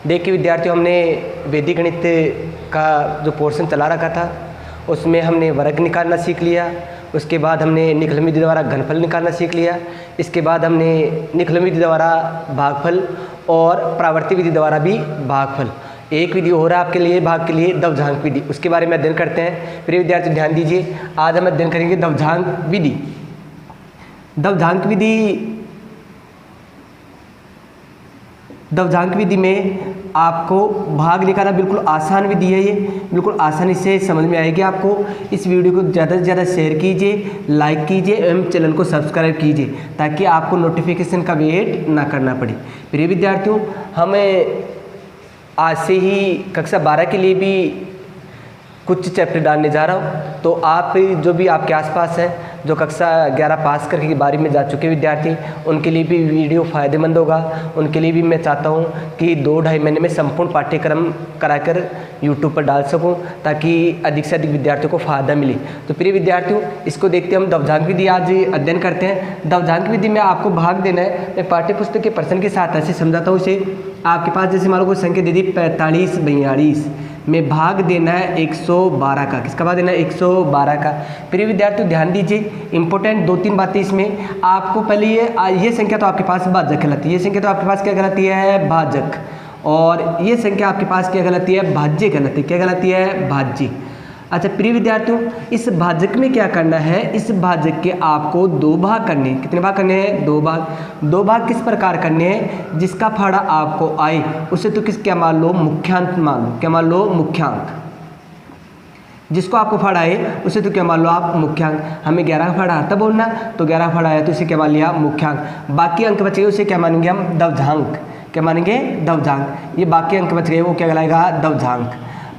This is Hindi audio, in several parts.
देखिए विद्यार्थियों, हमने वैदिक गणित का जो पोर्शन चला रखा था उसमें हमने वर्ग निकालना सीख लिया। उसके बाद हमने निकलन विधि द्वारा घनफल निकालना सीख लिया। इसके बाद हमने निकलन विधि द्वारा भागफल और प्रावर्ती विधि द्वारा भी भागफल। एक विधि हो रहा है आपके लिए भाग के लिए दवधांक विधि, उसके बारे में अध्ययन करते हैं। प्रिय विद्यार्थी ध्यान दीजिए, आज हम अध्ययन करेंगे दवधांक विधि। दवधांक विधि में आपको भाग निकालना बिल्कुल आसान विधि है। ये बिल्कुल आसानी से समझ में आएगी आपको। इस वीडियो को ज़्यादा से ज़्यादा शेयर कीजिए, लाइक कीजिए एवं चैनल को सब्सक्राइब कीजिए ताकि आपको नोटिफिकेशन का वेट ना करना पड़े। प्रिय विद्यार्थियों, हमें आज से ही कक्षा 12 के लिए भी कुछ चैप्टर डालने जा रहा हूँ। तो आप जो भी आपके आसपास हैं, जो कक्षा 11 पास करके के बारे में जा चुके विद्यार्थी, उनके लिए भी वीडियो फ़ायदेमंद होगा। उनके लिए भी मैं चाहता हूँ कि 2-2.5 महीने में संपूर्ण पाठ्यक्रम कराकर यूट्यूब पर डाल सकूँ ताकि अधिक से अधिक विद्यार्थियों को फ़ायदा मिले। तो प्रिय विद्यार्थियों, इसको देखते हम दवधांक विधि आज अध्ययन करते हैं। दवधांक विधि में आपको भाग देना है। मैं पाठ्यपुस्तक के प्रश्न के साथ ऐसे समझाता हूँ इसे। आपके पास जैसे मान लो कोई संख्या दे दी 45 42 में भाग देना है 112 का। किसका भाग देना है? 112 का। प्रिय विद्यार्थियों ध्यान दीजिए, इंपॉर्टेंट 2-3 बातें इसमें। आपको पहले ये संख्या तो आपके पास भाजक कहलाती है। ये संख्या तो आपके पास क्या कहलाती है? भाजक। और ये संख्या आपके पास क्या कहलाती है? भाज्य कहलाती है। क्या कहलाती है? भाज्य। अच्छा प्रिय विद्यार्थियों, इस भाजक में क्या करना है? इस भाजक के आपको 2 भाग करने हैं। कितने भाग करने हैं? 2 भाग। 2 भाग किस प्रकार करने हैं? जिसका फाड़ा आपको आए उसे तो क्या मान लो? मुख्यांक मान लो। क्या मान लो? मुख्यांक। जिसको आपको फाड़ा है उसे तो क्या मान लो आप? मुख्यांक। हमें 11 का फाड़ा आता बोलना, तो 11 फाड़ा आया तो इसे क्या मान लिया? मुख्यांक। बाकी अंक बचे उसे क्या मानेंगे हम? दवधांक। क्या मानेंगे? दवधांक। ये बाकी अंक बच गए वो क्या कहलाएगा? दवधांक।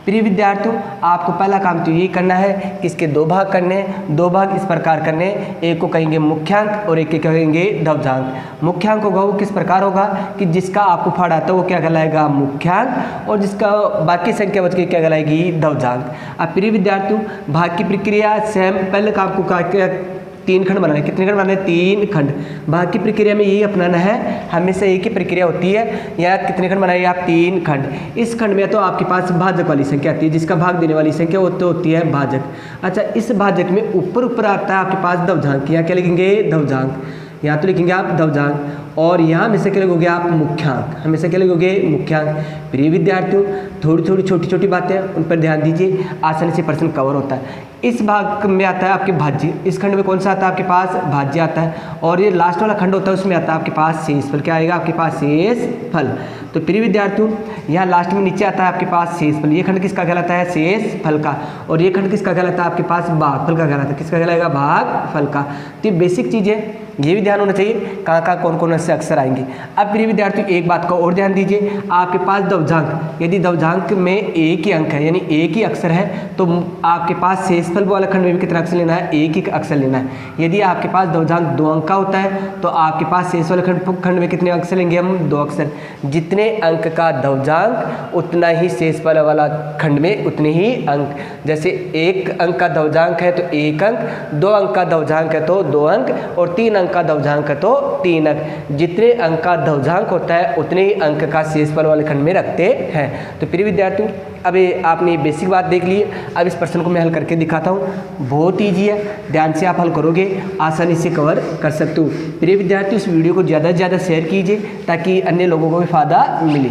प्रिय विद्यार्थियों, आपको पहला काम तो यही करना है कि इसके 2 भाग करने हैं। 2 भाग इस प्रकार करने, एक को कहेंगे मुख्यांक और एक को कहेंगे दवधांक। मुख्यांक होगा वो किस प्रकार होगा कि जिसका आपको फाड़ा आता है वो क्या कहलाएगा? मुख्यांक, और जिसका बाकी संख्या बच के क्या कहलाएगी? दवधांक। अब प्रिय विद्यार्थियों, भाग की प्रक्रिया सेम। पहले काम को 3 खंड बनाने। कितने खंड बनाने? 3 खंड। भाग की प्रक्रिया में यही अपनाना है, हमेशा एक ही प्रक्रिया होती है। या कितने खंड बनाइए आप? 3 खंड। इस खंड में तो आपके पास भाजक वाली संख्या आती है, जिसका भाग देने वाली संख्या वो तो होती है भाजक। अच्छा, इस भाजक में ऊपर आता है आपके पास दवधांक। यहाँ क्या लिखेंगे? दवधांक। यहाँ तो लिखेंगे आप दवधांक, और यहाँ हमेशा क्या लिखोगे आप? मुख्यांक। हमेशा क्या लिखोगे? मुख्यांक। प्रिय विद्यार्थियों, थोड़ी छोटी बातें उन पर ध्यान दीजिए, आसानी से प्रश्न कवर होता है। इस भाग में आता है आपके भाज्य। इस खंड में कौन सा आता है आपके पास? भाज्य आता है। और ये लास्ट वाला खंड होता है उसमें आता है आपके पास शेषफल। क्या आएगा आपके पास? शेषफल। तो प्रिय विद्यार्थियों, यहाँ लास्ट में नीचे आता है आपके पास शेषफल। ये खंड किसका कहलाता है? शेषफल का। और ये खंड किसका कहलाता है? आपके पास भागफल का कहलाता है। किसका कहलाएगा? भागफल का। तो ये बेसिक चीज़ें, ये भी ध्यान होना चाहिए कहाँ कौन से अक्षर आएंगे। अब प्रिय विद्यार्थियों, एक बात का और ध्यान दीजिए, आपके पास दवधांक, यदि दवधांक में एक ही अंक है यानी एक ही अक्षर है तो आपके पास शेषफल वाला खंड में भी कितना अक्षर लेना है? एक ही अक्षर लेना है। यदि आपके पास दवधांक 2 अंक का होता है तो आपके पास शेष वाले खंड में कितने अक्षर लेंगे हम? 2 अक्षर। जितने अंक का दवधांक उतना ही शेषफल वाला खंड में उतने ही अंक। जैसे 1 अंक का दवधांक है तो 1 अंक, 2 अंक का दवधांक है तो 2 अंक, और 3 अंक का दवधांक है तो 3 अंक। जितने अंक का दवधांक होता है उतने ही अंक का शेषफल वाले खंड में रखते हैं। तो प्रिय विद्यार्थियों, अब आपने बेसिक बात देख ली है। अब इस प्रश्न को मैं हल करके दिखाता हूँ। बहुत ईजी है, ध्यान से आप हल करोगे आसानी से कवर कर सकते हो। प्रिय विद्यार्थियों, इस वीडियो को ज़्यादा से ज़्यादा शेयर कीजिए ताकि अन्य लोगों को भी फ़ायदा मिले।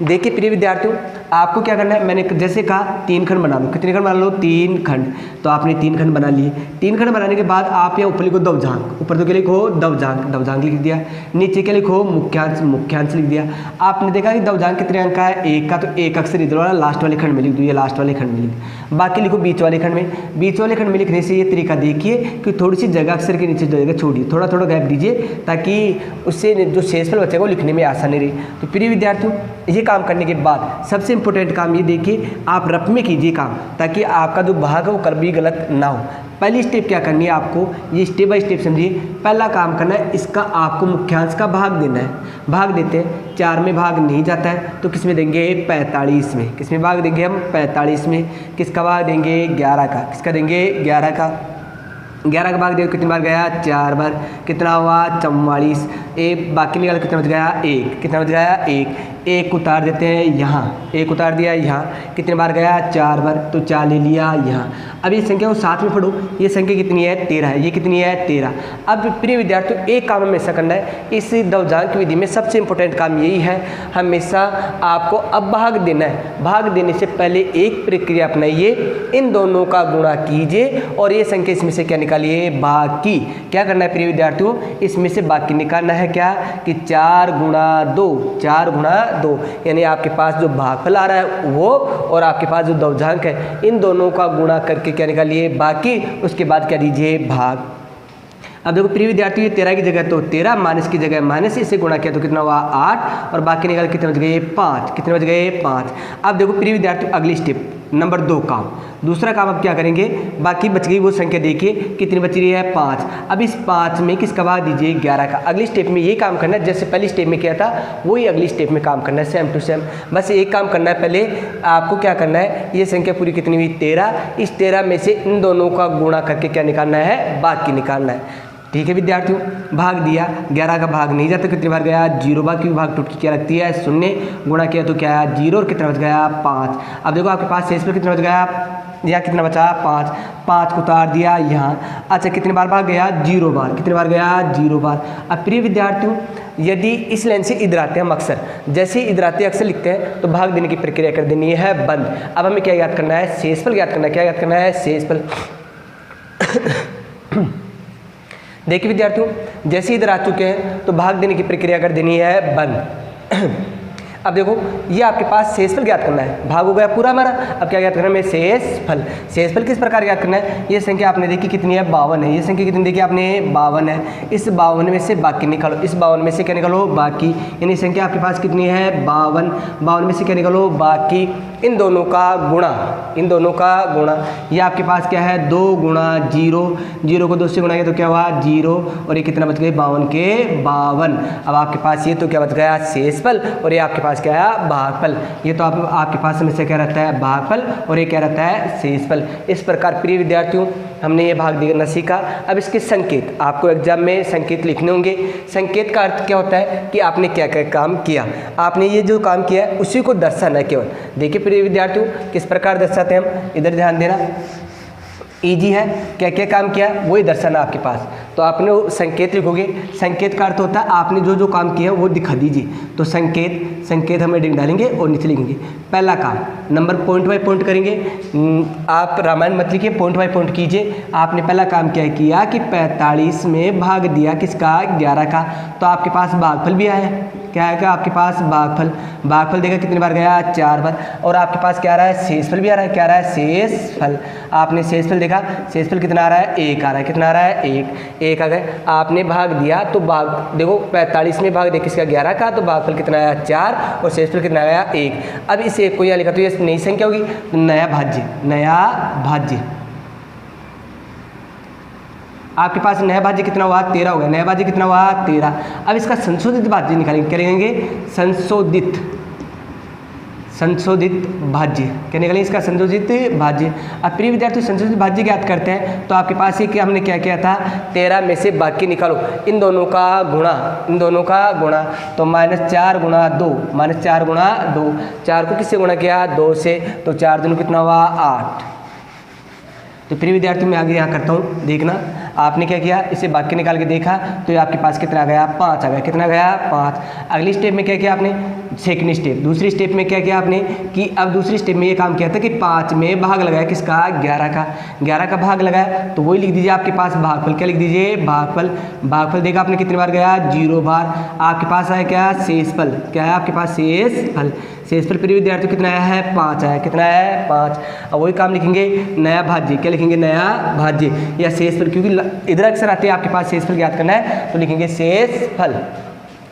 देखिए प्रिय विद्यार्थियों, आपको क्या करना है? मैंने जैसे कहा 3 खंड बना लो। कितने खंड बना लो? 3 खंड। तो आपने 3 खंड बना लिए। 3 खंड बनाने के बाद आप यहाँ ऊपर लिखो दवधांक। ऊपर तो क्या लिखो? दवधांक। दवधांक लिख दिया। नीचे क्या लिखो? मुख्यांश। मुख्यांश लिख दिया। आपने देखा कि दवधांक कितने अंक का है? 1 का, तो 1 अक्षर इधर वाला लास्ट वाले खंड में लिख दो। ये लास्ट वाले खंड में लिख, बाकी लिखो बीच वाले खंड में। बीच वाले खंड में लिखने से ये तरीका देखिए कि थोड़ी सी जगह अक्षर के नीचे जगह छोड़िए, थोड़ा गैप दीजिए ताकि उससे जो शेषफल बचेगा वो लिखने में आसानी रहे। तो प्रिय विद्यार्थियों, ये काम करने के बाद सबसे इंपॉर्टेंट काम ये देखिए, आप रफ में कीजिए काम ताकि आपका जो भाग है वो कभी गलत ना हो। पहली स्टेप क्या करनी है आपको? ये स्टेप बाय स्टेप समझिए। पहला काम करना है, इसका आपको मुख्यांश का भाग देना है। भाग देते हैं, 4 में भाग नहीं जाता है तो किस में देंगे? 45 में। किस में भाग देंगे हम? 45 में। किसका भाग देंगे? 11 का। किसका देंगे? 11 का। 11 का भाग देखो कितनी बार गया? 4 बार। कितना हुआ? 44। एक बाकी निकाल कितना बच गया? 1। कितना बच गया? 1। एक उतार देते हैं यहाँ, एक उतार दिया यहाँ, कितने बार गया 4 बार, तो 4 ले लिया यहाँ। अब ये संख्या को साथ में पढ़ो, ये संख्या कितनी है 13 है, ये कितनी है 13। अब प्रिय विद्यार्थियों एक काम हमेशा करना है, इस दवजांक विधि में सबसे इंपॉर्टेंट काम यही है, हमेशा आपको अब भाग देना है। भाग देने से पहले एक प्रक्रिया अपनाइए, इन दोनों का गुणा कीजिए और ये संख्या इसमें से क्या निकालिए, बाकी। क्या करना है प्रिय विद्यार्थियों, इसमें से बाकी निकालना है क्या कि 4 गुणा 2, 4 गुणा 2, यानी आपके पास जो भागफल आ रहा है वो और आपके पास जो दवजांक है इन दोनों का गुणा करके क्या निकालिए, बाकी। उसके बाद क्या दीजिए, भाग। अब देखो प्रिय विद्यार्थियों, ये 13 की जगह तो 13, माइनस की जगह माइनस, इसे गुणा किया तो कितना हुआ 8 और बाकी निकाल कितने बच गए 5, कितने बच गए 5। अब देखो प्रिय विद्यार्थियों अगली स्टेप नंबर 2 काम, दूसरा काम अब क्या करेंगे, बाकी बच गई वो संख्या देखिए कितनी बच रही है 5। अब इस 5 में किसका भाग दीजिए 11 का। अगली स्टेप में ये काम करना है जैसे पहली स्टेप में किया था वही अगली स्टेप में काम करना है, सेम टू सेम। बस एक काम करना है, पहले आपको क्या करना है, ये संख्या पूरी कितनी हुई 13, इस 13 में से इन दोनों का गुणा करके क्या निकालना है, बाकी निकालना है। ठीक है विद्यार्थियों, भाग दिया, 11 का भाग नहीं जाता, कितनी बार गया 0 बार, क्योंकि भाग टूट की क्या लगती है 0, गुणा किया तो क्या है 0 और कितना बच गया 5। अब देखो आपके पास शेष पर कितना बच गया, यहाँ कितना बचा 5, 5 को उतार दिया यहाँ। अच्छा कितने बार भाग गया 0 बार, कितने बार गया 0 बार। अब प्रिय विद्यार्थियों यदि इस लाइन से इधर आते हैं हम अक्सर, जैसे ही इधर आते हैं अक्सर लिखते हैं तो भाग देने की प्रक्रिया कर देनी है बंद। अब हमें क्या याद करना है, शेषफल याद करना है। क्या याद करना है, शेषफल। देखिए विद्यार्थियों जैसे इधर आ चुके हैं तो भाग देने की प्रक्रिया कर देनी है बंद। अब देखो ये आपके पास शेषफल ज्ञात करना है, भाग हो गया पूरा हमारा। अब क्या ज्ञात करना है, शेषफल। शेषफल किस प्रकार ज्ञात करना है, ये संख्या आपने देखी कितनी है 52 है, ये संख्या कितनी देखी आपने 52 है। इस 52 में से बाकी निकालो, इस 52 में से क्या निकालो, बाकी। यानी संख्या आपके पास कितनी है 52, 52 में से क्या निकालो, बाकी। इन दोनों का गुणा, इन दोनों का गुणा, ये आपके पास क्या है 2 गुणा 0, 0 को 2 से गुणा किया तो क्या हुआ 0 और ये कितना बच गए 52 के 52। अब आपके पास ये तो क्या बच गया शेषफल और ये आपके पास क्या है भागफल। ये तो आपके पास समस्या क्या रहता है भागफल और ये क्या रहता है शेषफल। इस प्रकार प्रिय विद्यार्थियों हमने ये भाग देना सीखा। अब इसके संकेत आपको एग्जाम में संकेत लिखने होंगे। संकेत का अर्थ क्या होता है कि आपने क्या क्या काम किया, आपने ये जो काम किया है उसी को दर्शाना है केवल। देखिए प्रिय विद्यार्थियों किस प्रकार दर्शाते हैं हम, इधर ध्यान देना, ईजी है, क्या क्या काम किया वही दर्शाना आपके पास। तो आपने वो संकेत लिखोगे, संकेत का अर्थ होता है आपने जो जो काम किया वो दिखा दीजिए। तो संकेत हमें डिग डालेंगे और नीचे लिखेंगे। पहला काम नंबर पॉइंट बाय पॉइंट करेंगे, आप रामायण मत लिखिए, पॉइंट बाय पॉइंट कीजिए। आपने पहला काम क्या किया कि 45 में भाग दिया किसका 11 का, तो आपके पास भागफल भी आया। क्या आएगा आपके पास भागफल, भागफल देखा कितनी बार गया 4 बार। और आपके पास क्या आ रहा है शेषफल भी आ रहा है, क्या आ रहा है शेषफल। आपने शेषफल देखा, शेषफल कितना आ रहा है 1 आ रहा है, कितना आ रहा है 1 आ गए। आपने भाग दिया तो भाग देखो 45 में भाग दिया किसका 11 का, तो भागफल कितना आया 4 और शेषफल कितना आया 1। अब इस 1 को यहाँ लिखा तो ये नई संख्या होगी, नया भाज्य, नया भाज्य। आपके पास नया भाज्य कितना हुआ 13 हो गया, नया भाज्य कितना हुआ 13। अब इसका संशोधित भाज्य निकालेंगे, क्या लिखेंगे संशोधित भाज्य, क्या निकालेंगे इसका संशोधित भाज्य। अब प्रिय विद्यार्थी संशोधित भाज्य ज्ञात करते हैं तो आपके पास ये कि हमने क्या किया था 13 में से बाकी निकालो, इन दोनों का गुणा, इन दोनों का गुणा। तो -4 गुणा 2, -4 गुणा 2, 4 को किससे गुणा किया 2 से, तो 4 दूनी कितना हुआ 8। तो प्रिय विद्यार्थी मैं आगे यहाँ करता हूँ, देखना आपने क्या किया, इसे बाकी निकाल के देखा तो ये आपके पास कितना गया 5 आ गया, कितना गया 5। अगली स्टेप में क्या किया आपने, सेकंड स्टेप, दूसरी स्टेप में क्या किया आपने कि अब दूसरी स्टेप में ये काम किया था कि 5 में भाग लगाया किसका 11 का, 11 का भाग लगाया तो वही लिख दीजिए आपके पास भागफल। क्या लिख दीजिए भागफल, भागफल देखा आपने कितनी बार गया 0 बार। आपके पास आया क्या शेषफल, क्या है आपके पास शेषफल, शेषफल प्रिय विद्यार्थी कितना आया है 5 आया, कितना है 5। अब वही काम लिखेंगे नया भाज्य, क्या लिखेंगे नया भाज्य या शेषफल, क्योंकि इधर अक्सर आते हैं आपके पास शेषफल ज्ञात करना है तो लिखेंगे शेषफल।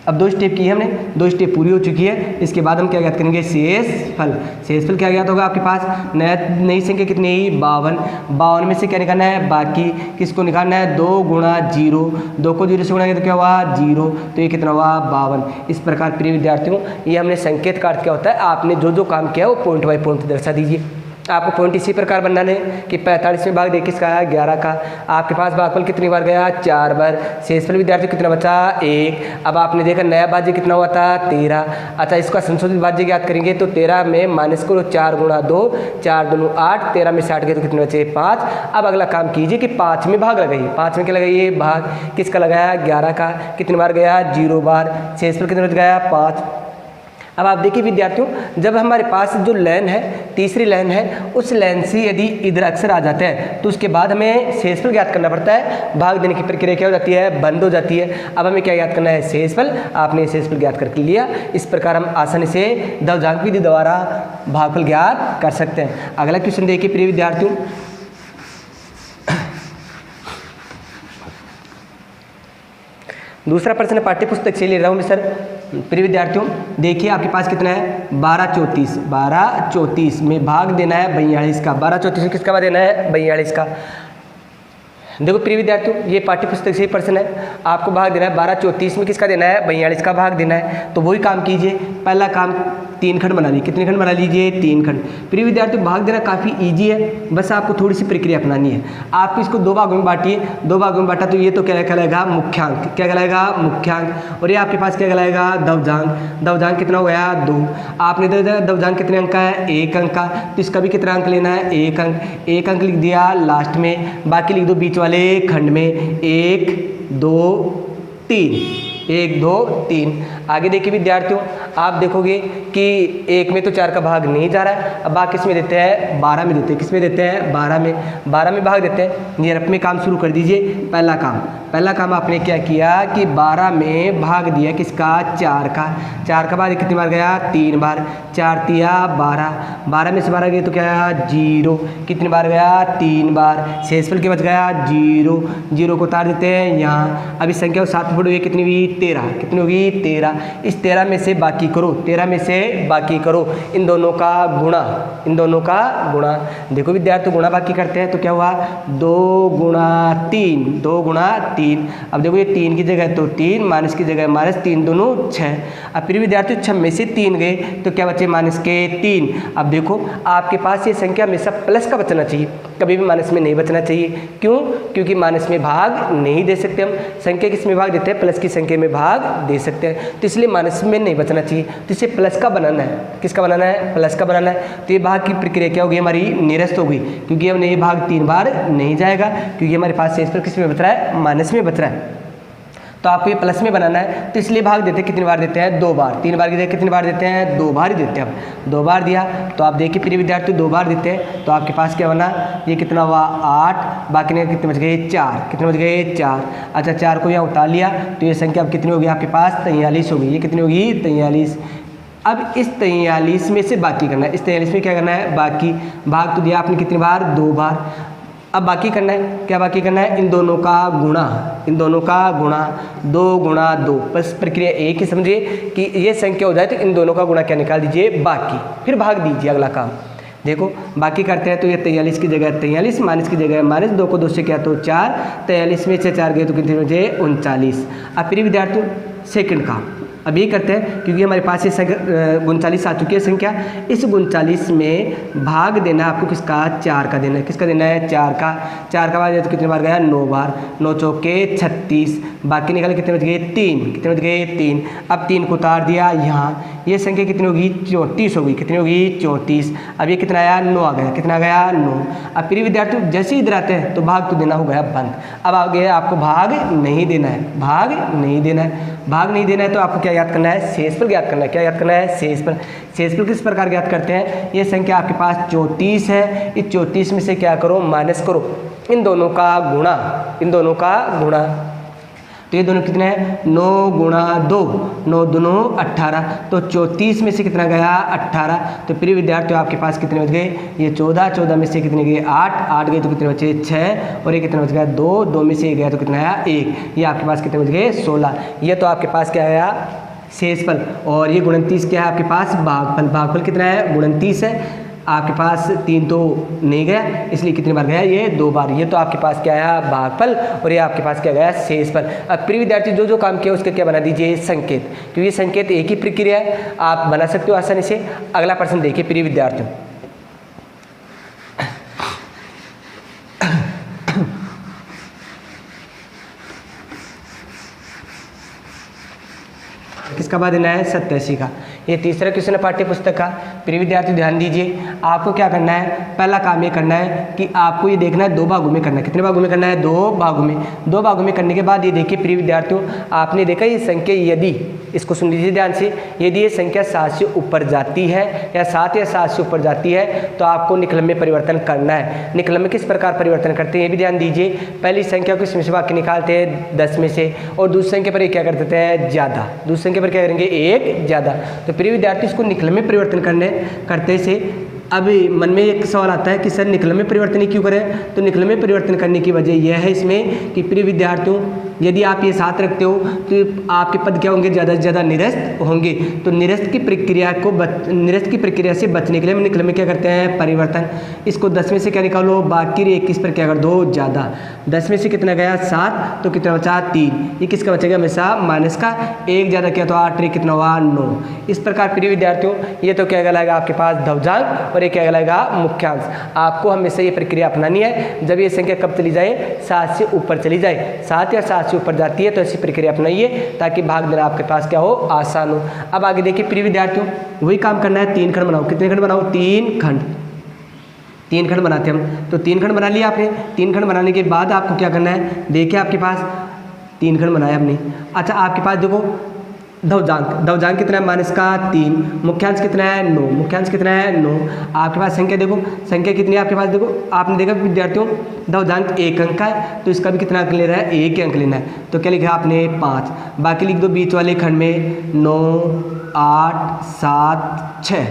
अब 2 स्टेप की है हमने, 2 स्टेप पूरी हो चुकी है, इसके बाद हम क्या ज्ञात करेंगे शेषफल। शेषफल क्या ज्ञात होगा आपके पास, नई संख्या कितनी 52, 52 में से क्या निकालना है बाकी, किसको निकालना है 2 गुणा 0, 2 को 0 से गुणा किया तो क्या हुआ 0, तो ये कितना हुआ 52। इस प्रकार प्रिय विद्यार्थियों ये हमने संकेत का अर्थ क्या होता है, आपने जो जो काम किया वो पॉइंट बाय पॉइंट दर्शा दीजिए। आपको पॉइंट इसी प्रकार बनाने कि 45 में भाग दे किसका है 11 का। आपके पास भागफल कितनी बार गया 4 बार। शेषफल विद्यार्थी कितना बचा 1। अब आपने देखा नया भाज्य कितना हुआ था 13। अच्छा इसका संशोधित भाज्य ज्ञात करेंगे तो 13 में माइनस करो 4 गुणा 2, 4 दूनी 8, 13 में 60 गए तो कितने बचे 5। अब अगला काम कीजिए कि 5 में भाग लगाइए। 5 में क्या लगाइए भाग किसका लगाया 11 का। कितनी बार गया 0 बार। शेषफल कितने बच गया 5। अब आप देखिए विद्यार्थियों जब हमारे पास जो लाइन है तीसरी लाइन है उस लाइन से यदि इधर अक्षर आ जाता है तो उसके बाद हमें शेषफल ज्ञात करना पड़ता है। भाग देने की प्रक्रिया क्या हो जाती है बंद हो जाती है। अब हमें क्या ज्ञात करना है शेषफल। आपने शेषफल ज्ञात करके लिया। इस प्रकार हम आसानी से दवजांक विधि द्वारा भागफल ज्ञात कर सकते हैं। अगला क्वेश्चन देखिए प्रिय विद्यार्थियों, दूसरा प्रश्न पाठ्य पुस्तक से ले रहा हूँ मैं सर। प्रिय विद्यार्थियों देखिए आपके पास कितना है 12 34 में भाग देना है 42 का। 12 34 में किसका भाग देना है 42 का। देखो प्रिय विद्यार्थियों ये पाठ्य पुस्तक से ही प्रश्न है। आपको भाग देना है 12 34 में किसका देना है 42 का भाग देना है। तो वही काम कीजिए। पहला काम 3 खंड बना लीजिए। कितने खंड बना लीजिए 3 खंड। प्रिय विद्यार्थियों भाग देना काफ़ी ईजी है, बस आपको थोड़ी सी प्रक्रिया अपनानी है। आपको इसको 2 भागों में बांटिए। 2 भागों में बांटा तो ये तो क्या कहलाएगा मुख्यांक। क्या कहलाएगा मुख्यांक। और ये आपके पास क्या कहलाएगा दवजांक। दवजांक कितना हो गया 2। आपने दवजांक कितने अंक का है 1 अंक का। तो इसका भी कितना अंक लेना है 1 अंक। 1 अंक लिख दिया लास्ट में, बाकी लिख दो बीच वाले खंड में 1 2 3। 1 2 3। आगे देखिए विद्यार्थियों आप देखोगे कि 1 में तो 4 का भाग नहीं जा रहा है। अब भाग किस में देते हैं 12 में देते हैं। किस में देते हैं 12 में। 12 में भाग देते हैं। नियरप में काम शुरू कर दीजिए। पहला काम आपने क्या किया कि 12 में भाग दिया किसका 4 का। 4 का भाग कितनी बार गया 3 बार। 4 तिया 12। 12 में से 12 गए तो क्या आया 0। कितनी बार गया 3 बार। शेषफल के बच गया 0। 0 को उतार देते हैं यहाँ। अब इस संख्या को 7 में हुई कितनी हुई 13। कितनी होगी 13। इस 13 में से बाकी करो। 13 में से बाकी करो इन दोनों का गुणा। इन दोनों का गुणा। देखो विद्यार्थी गुणा बाकी करते हैं तो क्या हुआ 2 गुणा 3। 2 गुणा 3। अब देखो ये 3 की जगह तो 3, माइनस की जगह माइनस, 3 दोनों 6। अब फिर विद्यार्थी 6 में से 3 गए तो क्या बचे माइनस के 3। अब देखो आपके पास ये संख्या हमेशा प्लस का बचना चाहिए, कभी भी माइनस में नहीं बचना चाहिए। क्यों? क्योंकि माइनस में भाग नहीं दे सकते हम। संख्या किस में भाग देते हैं प्लस की संख्या में भाग दे सकते हैं, तो इसलिए माइनस में नहीं बचना चाहिए। तो इसे प्लस का बनाना है। किसका बनाना है प्लस का बनाना है। तो ये भाग की प्रक्रिया क्या होगी हमारी निरस्त होगी, क्योंकि हमने ये भाग 3 बार नहीं जाएगा, क्योंकि हमारे पास शेषफल किस में बच रहा है माइनस में बच रहा है। तो आपको ये प्लस में बनाना है, तो इसलिए भाग देते हैं कितनी बार देते हैं 2 बार। 3 बार की जगह कितनी बार देते हैं 2 बार ही देते हैं। अब 2 बार दिया तो आप देखिए प्रिय विद्यार्थी 2 बार देते हैं तो आपके पास क्या बना ये कितना हुआ 8। बाकी ने कितने बच गए 4। कितने बच गए 4। अच्छा 4 को यहाँ उतार लिया तो ये संख्या अब कितनी होगी आपके पास 43 होगी। ये कितनी होगी 43। अब इस 43 में से बाकी करना है। इस 43 में क्या करना है बाकी। भाग तो दिया आपने कितनी बार 2 बार। अब बाकी करना है, क्या बाकी करना है इन दोनों का गुणा। इन दोनों का गुणा 2 गुणा 2। बस प्रक्रिया एक ही समझिए कि ये संख्या हो जाए तो इन दोनों का गुणा क्या निकाल दीजिए बाकी, फिर भाग दीजिए। अगला काम देखो बाकी करते हैं तो ये 43 की जगह 43, माइनस की जगह माइनस, 2 को 2 से क्या तो 4। 43 में से 4 गए तो कितने बचे 39। अब फिर विद्यार्थियों सेकंड काम अब ये करते हैं, क्योंकि हमारे पास ये 39 आ चुकी है संख्या। इस 39 में भाग देना आपको किसका 4 का देना है। किसका देना है 4 का। 4 का बाद तो कितने बार गया 9 बार। 9 चौके 36। बाकी निकाले कितने बच गए 3। कितने बच गए 3। अब 3 को उतार दिया यहाँ। ये संख्या कितनी होगी 34 होगी। कितनी होगी 34। अब ये कितना आया 9 आ गया। कितना गया 9। अब फिर विद्यार्थी जैसे ही इधर आते हैं तो भाग तो देना हो गया बंद। अब आगे आपको भाग नहीं देना है। भाग नहीं देना है। भाग नहीं देना है तो आपको क्या याद करना है शेषफल ज्ञात करना है। क्या याद करना है शेषफल। शेषफल किस प्रकार ज्ञात करते हैं। ये संख्या आपके पास 34 है। इस 34 में से क्या करो माइनस करो इन दोनों का गुणा। इन दोनों का गुणा तो ये दोनों कितने हैं 9 गुणा 2। 9 दूनों 18। तो 34 में से कितना गया 18। तो प्रिय विद्यार्थियों आपके पास कितने बच गए ये 14। 14 में से कितने गए 8। 8 गए तो कितने बचे 6। और ये कितना बच गया 2। 2 में से गया तो कितना आया 1। ये आपके पास कितने बच गए 16। ये तो आपके पास क्या आया शेषफल। और ये 29 क्या है आपके पास भागफल। भागफल कितना है 29 है। आपके पास 3 तो नहीं गया, इसलिए कितनी बार गया ये 2 बार। ये तो आपके पास क्या आया भागफल और ये आपके पास क्या गया शेषफल। अब प्रिय विद्यार्थी जो जो काम किया उसका क्या बना दीजिए संकेत, क्योंकि संकेत एक ही प्रक्रिया है, आप बना सकते हो आसानी से। अगला प्रश्न देखिए प्रिय विद्यार्थियों। किसका भाग देना है 87 का। ये तीसरा क्वेश्चन है पाठ्य पुस्तक का। प्रिय विद्यार्थी ध्यान दीजिए, आपको क्या करना है, पहला काम ये करना है कि आपको ये देखना है 2 भागों में करना है। कितने भागों में करना है 2 भागों में। 2 भागों में करने के बाद ये देखिए प्रिय विद्यार्थियों, आपने देखा ये संख्या यदि, इसको सुन लीजिए ध्यान से, यदि ये संख्या 7 से ऊपर जाती है या 7 या 7 से ऊपर जाती है तो आपको निकलम में परिवर्तन करना है। निकलम में किस प्रकार परिवर्तन करते हैं ये भी ध्यान दीजिए। पहली संख्या को इसमें से बाकी निकालते हैं 10 में से, और दूसरी संख्या पर ये क्या कर देते हैं ज़्यादा, दूसरी संख्या पर क्या करेंगे 1 ज़्यादा। तो प्रिय विद्यार्थी इसको निकलम में परिवर्तन करते से अभी मन में एक सवाल आता है कि सर निकलम में परिवर्तन क्यों करें। तो निकलम में परिवर्तन करने की वजह यह है इसमें कि प्रिय विद्यार्थियों, यदि आप ये साथ रखते हो तो आपके पद क्या होंगे, ज़्यादा से ज़्यादा निरस्त होंगे। तो निरस्त की प्रक्रिया से बचने के लिए हम निकलम में क्या करते हैं परिवर्तन। इसको 10 में से क्या निकालो, बाकी 21 पर क्या कर दो ज़्यादा। 10 में से कितना गया 7, तो कितना बचा 3। ये किसका बचेगा हमेशा माइनस का, 1 ज़्यादा किया तो 8, कितना हुआ 9। इस प्रकार प्रिय विद्यार्थियों ये तो क्या कहलाएगा आपके पास ध्रुवजांक और ये क्या कहलाएगा मुख्यांश। आपको हमेशा ये प्रक्रिया अपनानी है। जब ये संख्या कब चली जाए, 7 से ऊपर चली जाए, 7 या 7 से ऊपर जाती है तो ऐसी प्रक्रिया अपनाइए ताकि भाग देना आपके पास क्या हो, आसान हो। अब आगे देखिए प्रिय विद्यार्थियों, वही काम करना है, 3 खंड बनाओ। कितने खंड बनाओ, 3 खंड। 3 खंड बनाते हम, तो 3 खंड बना लिया आपने। 3 खंड बनाने के बाद आपको क्या करना है, देखिए आपके पास 3 खंड बनाया हमने। अच्छा आपके पास देखो ध्रुवजांक कितना है माइनस का 3, मुख्यांश कितना है 9, मुख्यांश कितना है 9। आपके पास संख्या देखो, संख्या कितनी है आपके पास, देखो आपने देखा विद्यार्थियों ध्रुवजांक 1 अंक का है तो इसका भी कितना अंक ले रहा है, 1 अंक लेना है। तो क्या लिखा आपने 5, बाकी लिख दो बीच वाले खंड में 9 8 7 6,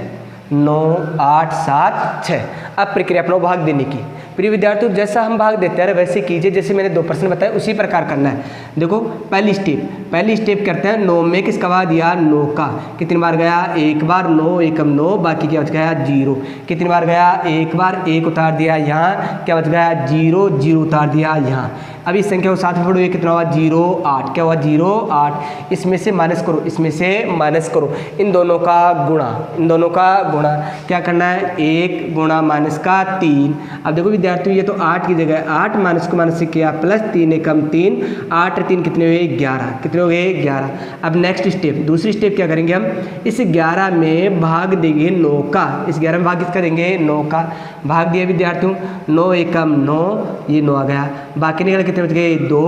9 8 7 6। अब प्रक्रिया अपना भाग देने की। प्रिय विद्यार्थियों जैसा हम भाग देते हैं वैसे कीजिए, जैसे मैंने 2% बताया उसी प्रकार करना है। देखो पहली स्टेप करते हैं 9 में किसका भाग दिया, 9 का। कितनी बार गया, 1 बार, 9 एकम 9, बाकी क्या बच गया 0। कितनी बार गया, 1 बार, 1 उतार दिया यहाँ, क्या बच गया 0, 0 उतार दिया यहाँ। अब इस संख्या को साथ में पढ़ो, ये कितना हुआ 0 8, क्या हुआ 0 8। इसमें से माइनस करो, इसमें से माइनस करो, इन दोनों का गुणा, इन दोनों का गुणा क्या करना है 1 गुणा माइनस का 3। अब देखो विद्यार्थियों ये तो 8 की जगह 8 माइनस को माइनस से किया प्लस 3 एकम 3, 8 3 कितने हुए 11, कितने हो गए 11। अब नेक्स्ट स्टेप, दूसरी स्टेप क्या करेंगे हम, इस 11 में भाग देंगे 9 का। इस 11 में भाग किसका देंगे 9 का। भाग दिया विद्यार्थियों 9 एकम 9, ये 9 आ गया। बाकी निकल कितने बच गए 2,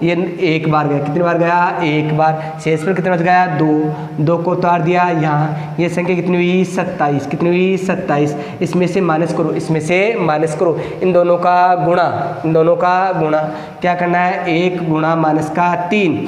ये 1 बार गया। कितनी बार गया 1 बार। शेष पर कितना बच गया 2, 2 को उतार दिया यहाँ। ये संख्या कितनी हुई 27, कितनी हुई 27। इसमें से माइनस करो, इसमें से माइनस करो, इन दोनों का गुणा, इन दोनों का गुणा क्या करना है 1 गुणा माइनस का 3।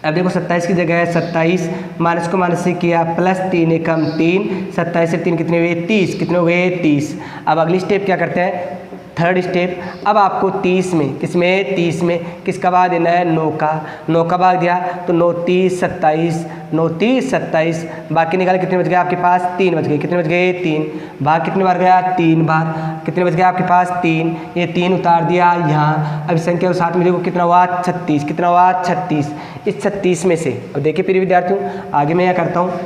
अब देखो 27 की जगह है 27, माइनस को माइनस से किया प्लस 3 एकम 3, 27 से 3 कितने हुए 30, कितने हो गए 30। अब अगली स्टेप क्या करते हैं, थर्ड स्टेप। अब आपको 30 में, किसमें 30 में किसका भाग देना है 9 का। 9 का भाग दिया तो 9 30 27, 9 30 27, बाकी निकाल कितने बच गए आपके पास 3 बच गए। कितने बच गए 3, भाग कितने बार गया 3 बार। कितने बच गए आपके पास 3, ये 3 उतार दिया यहाँ। अब संख्या के साथ में देखो कितना हुआ 36, कितना हुआ 36। इस 36 में से अब देखिए प्रिय विद्यार्थियों आगे मैं क्या करता हूँ,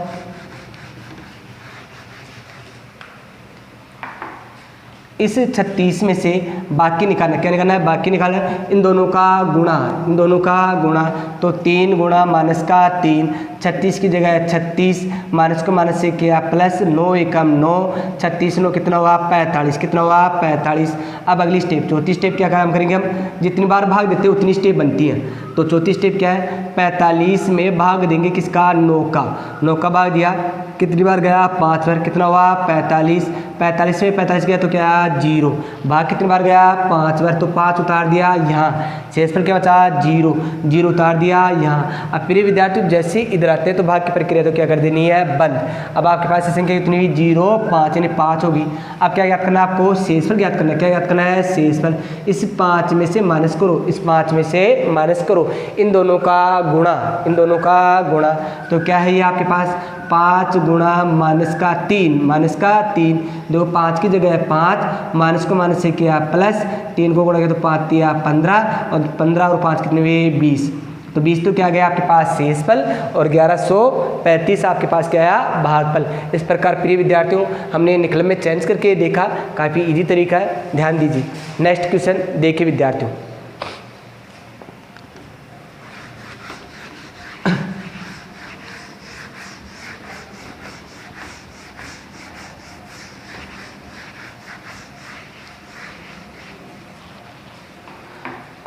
इस 36 में से बाकी निकालना, क्या निकालना है बाकी निकालना है, इन दोनों का गुणा, इन दोनों का गुणा। तो 3 गुणा माइनस का 3, 36 की जगह 36, माइनस को माइनस से किया प्लस 9 एकम 9, 36 9 कितना हुआ 45, कितना हुआ 45। अब अगली स्टेप चौथी स्टेप क्या काम करेंगे हम, जितनी बार भाग देते हैं उतनी स्टेप बनती है। तो चौथी स्टेप क्या है 45 में भाग देंगे किसका 9 का। 9 का भाग दिया कितनी बार गया 5 बार, कितना हुआ 45। 45 में 45 गया तो क्या 0, भाग कितनी बार गया 5 बार, तो 5 उतार दिया यहाँ। शेष पर क्या बचा 0, 0 उतार दिया यहाँ। अब प्रिय विद्यार्थी जैसे इधर आते हैं तो भाग की प्रक्रिया तो क्या कर देनी है बंद। अब आपके पास संख्या कितनी हुई 0 5 यानी 5 होगी। अब क्या याद करना है आपको, शेषफल ज्ञात करना है। क्या याद करना है शेषफल। इस 5 में से माइनस करो, इस 5 में से माइनस करो, इन दोनों का गुणा, इन दोनों का गुणा। तो क्या है ये आपके पास 5 गुणा माइनस का 3, माइनस का 3। देखो 5 की जगह 5, माइनस को माइनस से किया प्लस, 3 को गुणा किया तो 5 दिया 15, और 15 और 5 कितने हुए 20। तो 20 तो क्या गया आपके पास शेषफल, और 1135 आपके पास क्या आया भागफल। इस प्रकार प्रिय विद्यार्थियों हमने निकलम में चेंज करके देखा, काफ़ी इजी तरीका है, ध्यान दीजिए। नेक्स्ट क्वेश्चन देखिए विद्यार्थियों,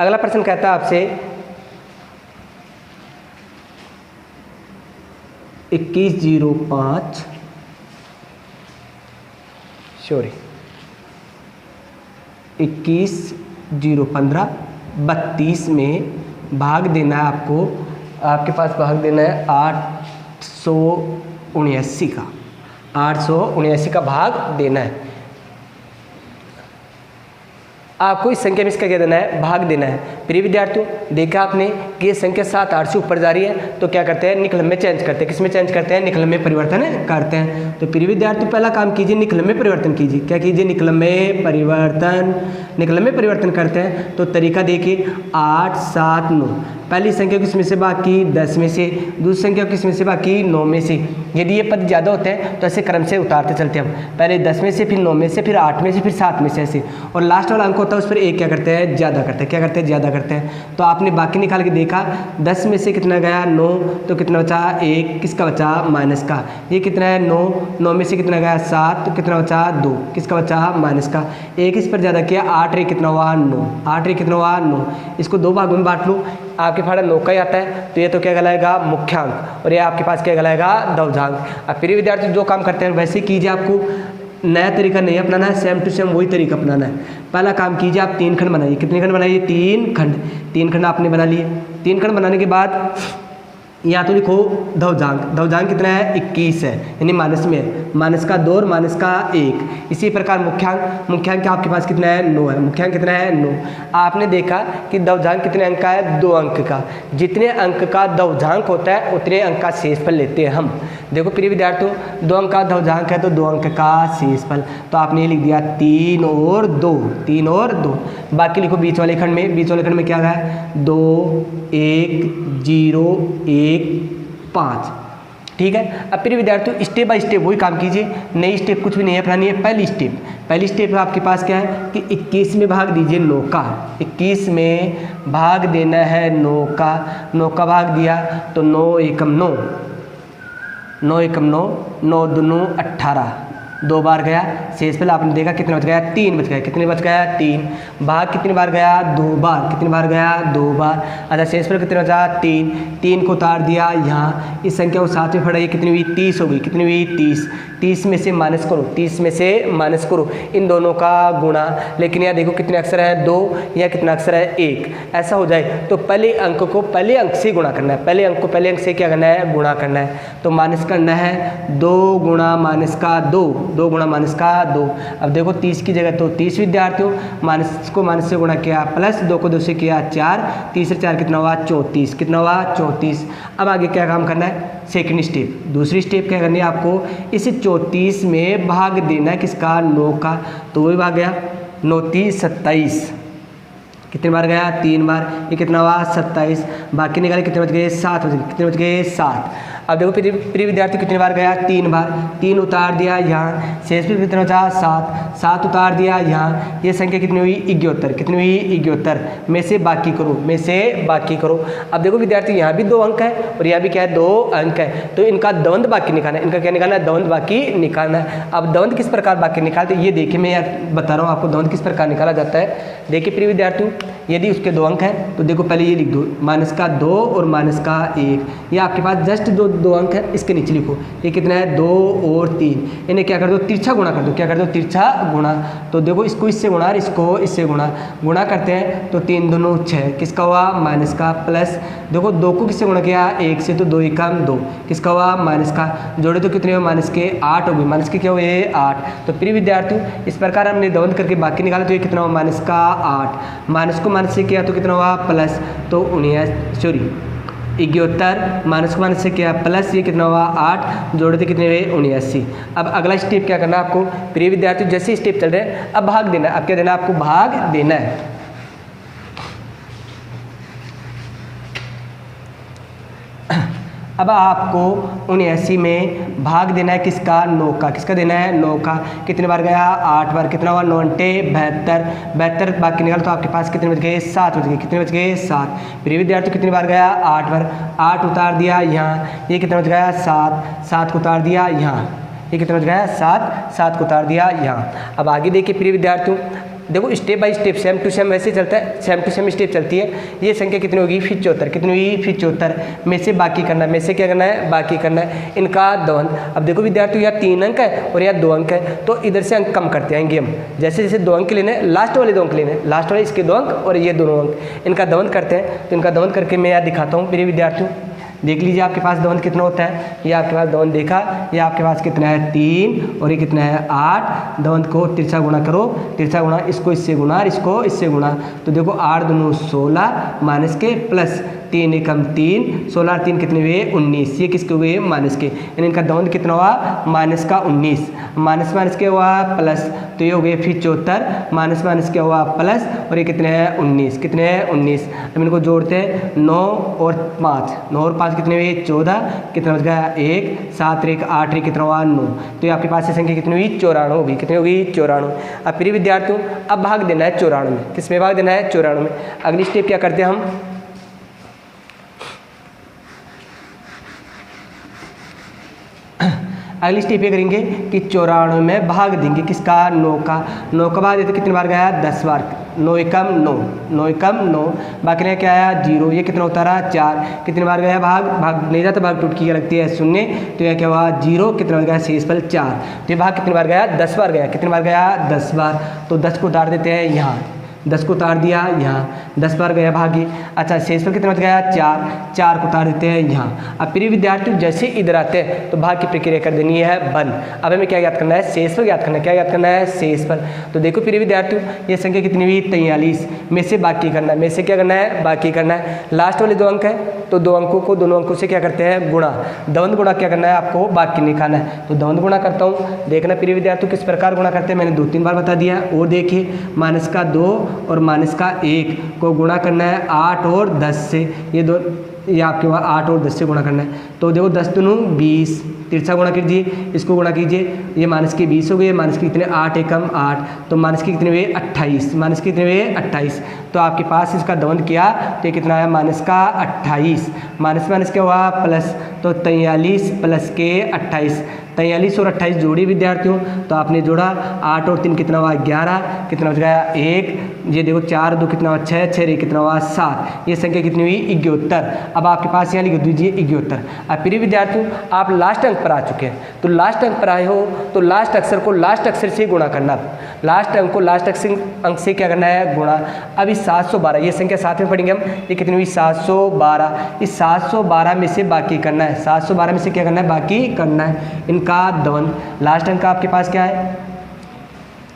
अगला प्रश्न कहता है आपसे 2105 21/015 32 में भाग देना है आपको, आपके पास भाग देना है 879 का, 879 का भाग देना है आपको। इस संख्या में इसका क्या देना है, भाग देना है। प्रिय विद्यार्थियों, देखा आपने कि ये संख्या 7 8 से ऊपर जा रही है तो क्या करते हैं, निकलम में चेंज करते हैं। किस में चेंज करते हैं, निकलम में परिवर्तन करते हैं। तो प्रिय विद्यार्थियों, पहला काम कीजिए, निकलम में परिवर्तन कीजिए। क्या कीजिए, निकलम में परिवर्तन। निकलम में परिवर्तन करते हैं तो तरीका देखिए, 8 7 9, पहली संख्या किस में से भाग की, 10 में से, दूसरी संख्या किस में से भाग की, 9 में से। यदि ये पद ज़्यादा होते हैं तो ऐसे क्रम से उतारते चलते हैं हम, पहले 10 में से, फिर 9 में से, फिर 8 में से, फिर 7 में से, ऐसे। और लास्ट वाला अंक होता है उस पर एक क्या करते हैं, ज़्यादा करते हैं। क्या करते हैं, ज़्यादा करते हैं। तो आपने बाकी निकाल के देखा, 10 में से कितना गया, 9, तो कितना बचा, 1, किसका बचा, माइनस का। ये कितना है, 9 में से कितना गया, 7, तो कितना बचा, 2, किसका बचा, माइनस का। एक इस पर ज़्यादा किया, 8 रे कितना हुआ, 9, 8 रे कितना हुआ, 9। इसको 2 भागों में बांट लो, आपके पास 9 का ही आता है तो ये तो क्या कहलाएगा, मुख्यांक, और ये आपके पास क्या कहलाएगा, दवधांक। अब प्रिय विद्यार्थी, जो काम करते हैं वैसे कीजिए, आपको नया तरीका नहीं अपनाना है, सेम टू सेम वही तरीका अपनाना है। पहला काम कीजिए, आप 3 खंड बनाइए। कितने खंड बनाइए, 3 खंड। 3 खंड आपने बना लिए। 3 खंड बनाने के बाद यहाँ तो लिखो दवधांक। दवधांक कितना है, 21 है, यानी माइनस में है, माइनस का 2 और माइनस का 1। इसी प्रकार मुख्यांक, मुख्यांक आपके पास कितना है, 9 है। मुख्यांक कितना है, 9। आपने देखा कि दवधांक कितने अंक का है, 2 अंक का। जितने अंक का दवधांक होता है उतने अंक का शेषफल लेते हैं हम। देखो प्रिय विद्यार्थियों, 2 अंक का दवधांक है तो 2 अंक का शेषफल। तो आपने ये लिख दिया 3 और 2, 3 और 2। बाकी लिखो बीच वाले खंड में। बीच वाले खंड में क्या है, 2 1 0 1 5। ठीक है। अब प्रिय विद्यार्थियों, स्टेप बाय स्टेप वही काम कीजिए, नई स्टेप कुछ भी नहीं है अपनानी है। पहली स्टेप आपके पास क्या है कि 21 में भाग दीजिए 9 का। 21 में भाग देना है 9 का। 9 का भाग दिया तो 9 एकम 9, 9 एकम 9, 9 दूनी 18, 2 बार गया। शेषफल आपने देखा कितना बच गया, 3 बच गया। कितने बच गया, 3। भाग कितनी बार गया, 2 बार। कितनी बार गया, 2 बार। अच्छा, शेषफल कितने बचा, 3। 3 को उतार दिया यहाँ, इस संख्या को साथ में बढ़ाइए, कितनी हुई, 30 हो गई। कितनी हुई, 30। 30 में से माइनस करो, 30 में से माइनस करो इन दोनों का गुणा। लेकिन यहाँ देखो कितने अक्षर है, 2, या कितना अक्षर है, 1। ऐसा हो जाए तो पहले अंक को पहले अंक से गुणा करना है। पहले अंक को पहले अंक से क्या करना है, गुणा करना है। तो माइनस करना है 2 गुणा माइनस का 2, 2 गुणा माइनस का 2। अब देखो 30 की जगह तो 30 विद्यार्थियों, माइनस को माइनस से गुणा किया, प्लस 2 को 2 से किया 4, 30 से 4 कितना हुआ, 34। कितना हुआ, 34। अब आगे क्या काम करना है, सेकंड स्टेप। दूसरी स्टेप क्या करनी है आपको, इस 34 में भाग देना है किसका, 9 का। तो वही भाग गया, 9 3 27। कितने बार गया, 3 बार। ये कितना हुआ, 27। बाकी निकाले कितने बच गए, 7 बच गए। कितने बच गए, 7। अब देखो प्रिय विद्यार्थी कितने बार गया, 3 बार। 3 उतार दिया यहाँ, शेषफल कितना बचा, 7। 7 उतार दिया यहाँ, ये संख्या कितनी हुई, 71। कितनी हुई, 71। में से बाकी करो, में से बाकी करो। अब देखो विद्यार्थी, यहाँ भी 2 अंक है और यहाँ भी क्या है, 2 अंक है। तो इनका द्वंद्व बाकी निकालना है। इनका क्या निकालना है, द्वंद्व बाकी निकालना है। अब द्वंद्व किस प्रकार बाकी निकालते हैं, ये देखिए, मैं यार बता रहा हूँ आपको द्वंद्व किस प्रकार निकाला जाता है। देखिए प्रिय विद्यार्थियों, यदि उसके 2 अंक हैं तो देखो पहले ये लिख दो, माइनस का 2 और माइनस का 1। ये आपके पास जस्ट जो 2 अंक है इसके नीचे लिखो। ये कितना है, 2 और 3। इन्हें क्या कर दो, तिरछा गुणा कर दो। क्या कर दो, तिरछा गुणा। तो देखो इसको इससे गुणा और इसको इससे गुणा करते हैं तो 3 दूनी 6। किसका हुआ, माइनस का। प्लस देखो 2 को किससे गुणा किया, 1 से, तो 2 एकम 2। किसका हुआ, माइनस का। जोड़े तो कितने हुए, माइनस के 8 हो गए। माइनस के क्या हुए, 8। तो प्रिय विद्यार्थियों, इस प्रकार हमने द्वंद्व करके बाकी निकाला तो ये कितना हुआ, माइनस का 8। माइनस को माइनस से किया तो कितना हुआ, प्लस। तो 71। माइनस को माइनस से किया प्लस, ये कितना हुआ, 8। जोड़े थे कितने हुए, 79। अब अगला स्टेप क्या करना है आपको, प्रिय विद्यार्थी, जैसे स्टेप चल रहे हैं अब भाग देना है। अब क्या देना है आपको, भाग देना है। अब आपको 79 में भाग देना है किसका, 9 का। किसका देना है, 9 का। कितने बार गया, 8 बार। कितना हुआ, 9 72। 72 बाकी निकाल तो आपके पास कितने बच गए, 7 बच गए। कितने बच गए, 7। प्रिय विद्यार्थी कितनी बार गया, 8 बार। 8 उतार दिया यहाँ, ये कितना बच गया, 7। 7 को उतार दिया यहाँ, ये कितना बच गया, 7। 7 को उतार दिया यहाँ। अब आगे देखिए प्रिय विद्यार्थियों, देखो step by step same to same वैसे चलता है, सेम टू सेम स्टेप चलती है। ये संख्या कितनी होगी 75, कितनी हुई 75 में से बाकी करना है, में से क्या करना है बाकी करना है इनका दवन। अब देखो विद्यार्थियों यहाँ 3 अंक है और यहाँ 2 अंक है, तो इधर से अंक कम करते आएंगे हम। जैसे जैसे 2 अंक लेने, लास्ट वाले 2 अंक लेने, लास्ट वाले इसके 2 अंक और ये दोनों अंक, इनका दवन करते हैं। तो इनका दवन करके मैं यहाँ दिखाता हूँ मेरे विद्यार्थियों। देख लीजिए आपके पास दवन कितना होता है, ये आपके पास दवन देखा, ये आपके पास कितना है 3 और ये कितना है 8। दवन को तिरछा गुणा करो, तिरछा गुणा, इसको इससे गुणा, इसको इससे गुणा, तो देखो 8 दूनी 16 माइनस के प्लस 3 एकम 3, 16 3 कितने हुए 19, ये किसके हुए माइनस के, यानी इनका दवन कितना हुआ माइनस का 19, माइनस माइनस क्या हुआ प्लस, तो ये हो गए 75 माइनस माइनस क्या हुआ प्लस, और ये कितने हैं 19, कितने हैं 19। अब इनको जोड़ते हैं 9 और 5, 9 और 5 कितने हुए 14, कितना बच गया 1, 7 1 8 कितना हुआ 9, तो ये आपके पास ये संख्या कितनी हुई 94 होगी, कितनी होगी 94। अब प्रिय विद्यार्थियों अब भाग देना है 94 में, किसमें भाग देना है 94 में। अगली स्टेप क्या करते हैं हम, अगली स्टेप ये करेंगे कि 94 में भाग देंगे किसका 9 का, 9 का भाग देते कितनी बार गया 10 बार, 9 एकम 9, 9 एकम 9, बाकी ने क्या आया 0, ये कितना होता रहा 4, कितनी बार गया भाग, भाग नहीं जाता भाग टूट की क्या लगती है 0, तो यह क्या हुआ 0, कितना बार गया शेषफल 4, तो ये भाग कितनी बार गया 10 बार गया, कितनी बार गया 10 बार, तो 10 को उतार देते हैं यहाँ, 10 को उतार दिया यहाँ, 10 बार गया भागी। अच्छा शेषफल कितना बच गया 4, 4 को उतार देते हैं यहाँ। अब प्रिय विद्यार्थियों जैसे इधर आते हैं तो भाग की प्रक्रिया कर देनी है बंद। अब हमें क्या याद करना है शेषफल याद करना है, क्या याद करना है शेषफल। तो देखो प्रिय विद्यार्थियों ये संख्या कितनी हुई 43 में से बाकी करना है, में से क्या करना है बाकी करना है। लास्ट वाले 2 अंक है तो 2 अंकों को दोनों अंकों से क्या करते हैं गुणा, दवंद गुणा क्या करना है आपको बाकी निकालना है, तो दवंद गुणा करता हूँ। देखना प्रिय विद्यार्थियों किस प्रकार गुणा करते हैं, मैंने 2-3 बार बता दिया। और देखिए माइनस का 2 और माइनस का 1 को गुणा करना है 8 और 10 से, ये आपके वहाँ 8 और 10 से गुणा करना है। तो देखो 10 दूनी 20, तिरछा गुणा कीजिए, इसको गुणा कीजिए, ये माइनस के 20 हो गए, माइनस के कितने 8 एकम 8, तो माइनस के कितने हुए 28, माइनस के कितने हुए 28, तो आपके पास इसका दवंद किया तो ये कितना आया माइनस का 28, माइनस माइनस क्या हुआ प्लस, तो 43 प्लस के 28, 43 और 28 जोड़ी विद्यार्थियों, तो आपने जोड़ा 8 और 3 कितना हुआ 11, कितना बच गया 1, ये देखो 4 2 कितना हुआ 6, 6 कितना हुआ 7, ये संख्या कितनी हुई 71। अब आपके पास यहाँ लिख दीजिए 71। अब प्रिय विद्यार्थियों आप लास्ट अंक पर आ चुके हैं, तो लास्ट अंक पर आए हो तो लास्ट अक्षर को लास्ट अक्षर से गुणा करना, लास्ट अंक को लास्ट अंक से क्या करना है गुणा। अब इस 712 ये संख्या साथ में पढ़ेंगे हम, ये कितनी हुई 712, इस 712 में से बाकी करना है, 712 में से क्या करना है बाकी करना है इनका दवंद। लास्ट अंक आपके पास क्या है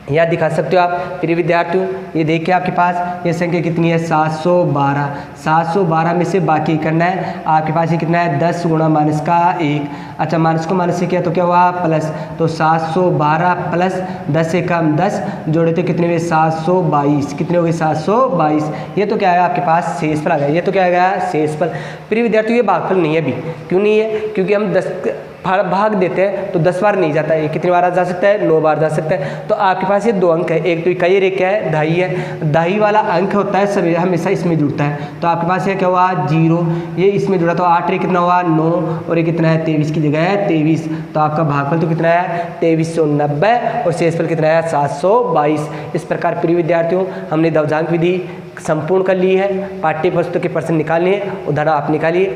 यहाँ दिखा सकते हो आप प्रिय विद्यार्थियों, ये देखिए आपके पास ये संख्या कितनी है 712, 712 में से बाकी करना है आपके पास ये कितना है 10 गुणा माइनस का 1। अच्छा माइनस को माइनस से किया तो क्या हुआ प्लस, तो 712 प्लस 10 से कम 10 जोड़े तो कितने हुए 722, कितने हो गए 722। ये तो क्या है आपके पास शेषफल आ गया, ये तो क्या आ गया शेषफल। प्रिय विद्यार्थियों ये भागफल नहीं है अभी, क्यों नहीं है, क्योंकि हम 10 भाग देते हैं तो 10 बार नहीं जाता है, ये कितनी बार जा सकता है 9 बार जा सकता है। तो आपके पास ये 2 अंक है, एक तो इकाई और एक क्या है दहाई है, दहाई वाला अंक होता है सभी हमेशा इसमें जुड़ता है, तो आपके पास ये क्या हुआ 0, ये इसमें जुड़ा तो 8 रे कितना हुआ 9 और ये कितना है 23 की जगह है 23, तो आपका भागफल तो कितना है 2390 और शेषफल कितना है 722। इस प्रकार प्रिय विद्यार्थियों हमने दवजांक विधि संपूर्ण कर ली है, पाठ्य पुस्तक के प्रश्न निकालने, उदाहरण आप निकालिए।